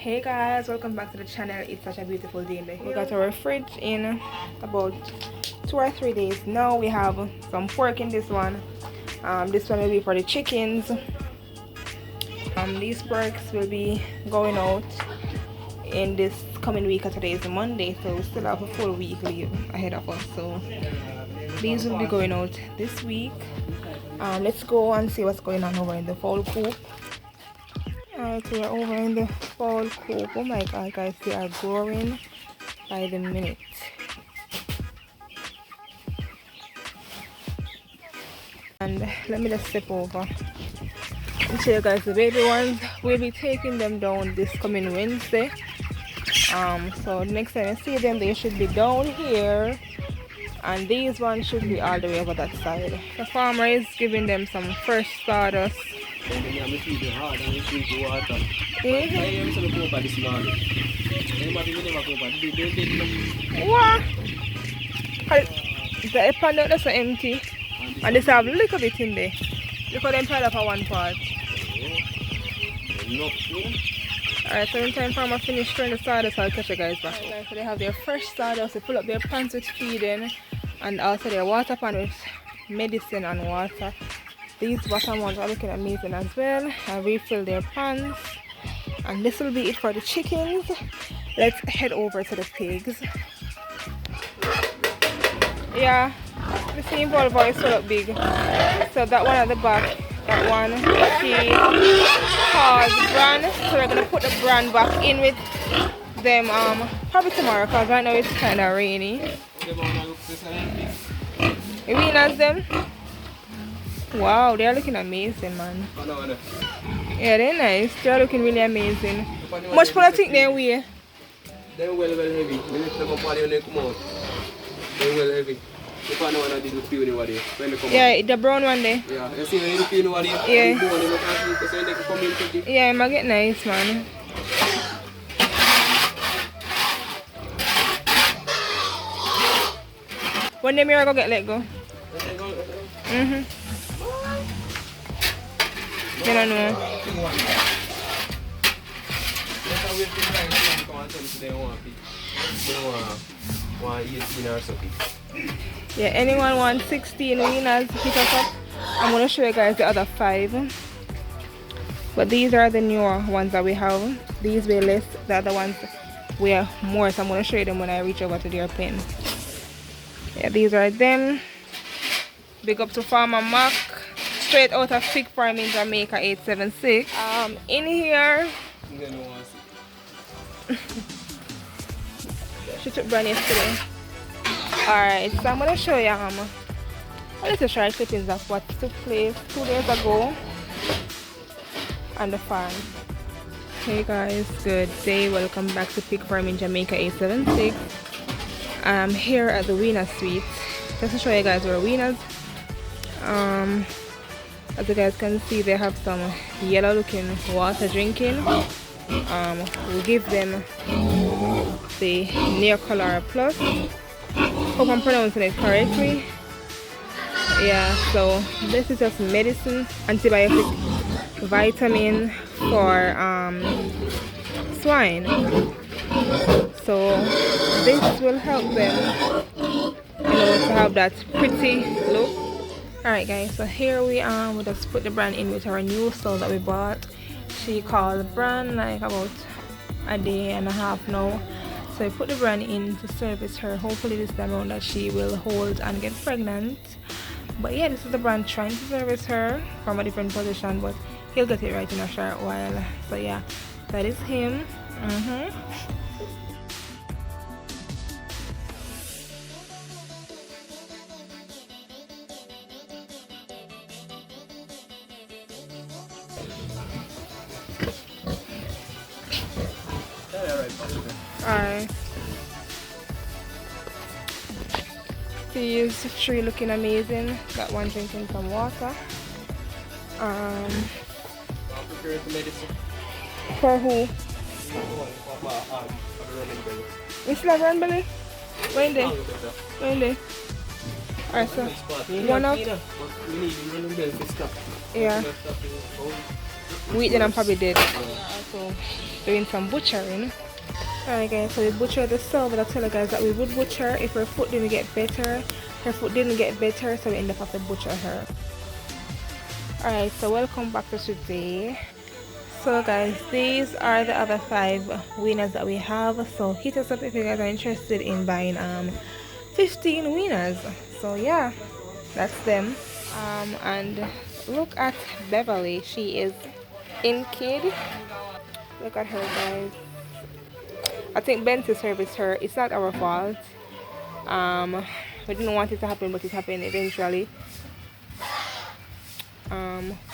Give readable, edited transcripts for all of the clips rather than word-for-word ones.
Hey guys, welcome back to the channel. It's such a beautiful day in the hill. We got our fridge in about 2 or 3 days now. We have some pork in this one. This one will be for the chickens. These porks will be going out in this coming week. Today is Monday, so we still have a full week leave ahead of us, so these will be going out this week. Let's go and see what's going on over in the fowl coop. Alright, we're over in the fowl coop. Oh my god guys, they are growing by the minute. And let me just step over and show you guys the baby ones. We'll be taking them down this coming Wednesday. So next time I see them, they should be down here, and these ones should be all the way over that side. The farmer is giving them some fresh sawdust. What? The pan that's so empty, and this have a little bit in there. Look at them pile up for one part. Alright, so in time farmer finish throwing the sawdust, I'll catch you guys back. Alright, so they have their fresh sawdust. They fill up their pans with feeding, and also their water pan with medicine and water. These bottom ones are looking amazing as well. I refill their pans, and this will be it for the chickens. Let's head over to the pigs. Yeah, the same Volvo is so big. So that one at the back, that one, she calls brand. So we're gonna put the brand back in with them probably tomorrow, because right now it's kind of rainy. You weaners them? Wow, they are looking amazing, man. Yeah, they're nice. They are looking really amazing. Much for I think they weigh? They're well heavy. When you come out, they come out. They're well heavy. Yeah, the brown one there. Yeah, you see the pin one there? Yeah. Yeah, it might get nice, man. When the mirror go get let go? You don't know. Yeah, anyone wants 16 weaners, hit us up. I'm going to show you guys the other 5. But these are the newer ones that we have. These weigh less, the other ones weigh more. So I'm going to show you them when I reach over to their pen. Yeah, these are them. Big up to Farmer Mac. Straight out of Pigfarmingja876. In here, she took brand yesterday. Alright, so I'm gonna show you a little short clippings of what took place 2 days ago on the farm. Hey guys, good day. Welcome back to Pigfarmingja876. I'm here at the Weaners Suite just to show you guys our weaners. As you guys can see, they have some yellow looking water drinking. We'll give them the Near Color Plus. Hope I'm pronouncing it correctly. Yeah, so this is just medicine, antibiotic, vitamin for swine. So this will help them, to have that pretty look. Alright guys, so here we are. We just put the brand in with our new sow that we bought. She called brand like about a day and a half now. So we put the brand in to service her. Hopefully this time around that she will hold and get pregnant. But yeah, this is the brand trying to service her from a different position, but he'll get it right in a short while. So yeah, that is him. Alright. These 3 looking amazing. That one drinking some water. For who? You still have run belly? When they? Alright, so one up. Yeah. week then I'm probably dead. Also doing some butchering. Alright guys, so we butchered the sow, but I tell you guys that we would butcher if her foot didn't get better. Her foot didn't get better, so we end up having to butcher her. Alright, so welcome back to today. So guys, these are the other 5 winners that we have. So hit us up if you guys are interested in buying 15 winners. So yeah, that's them. And look at Beverly. She is in kid. Look at her guys. I think Benson serviced her. It's not our fault. We didn't want it to happen, but it happened eventually.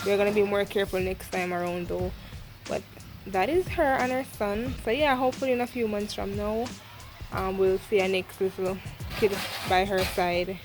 We're gonna be more careful next time around though. But that is her and her son. So yeah, hopefully in a few months from now, we'll see a next little kid by her side.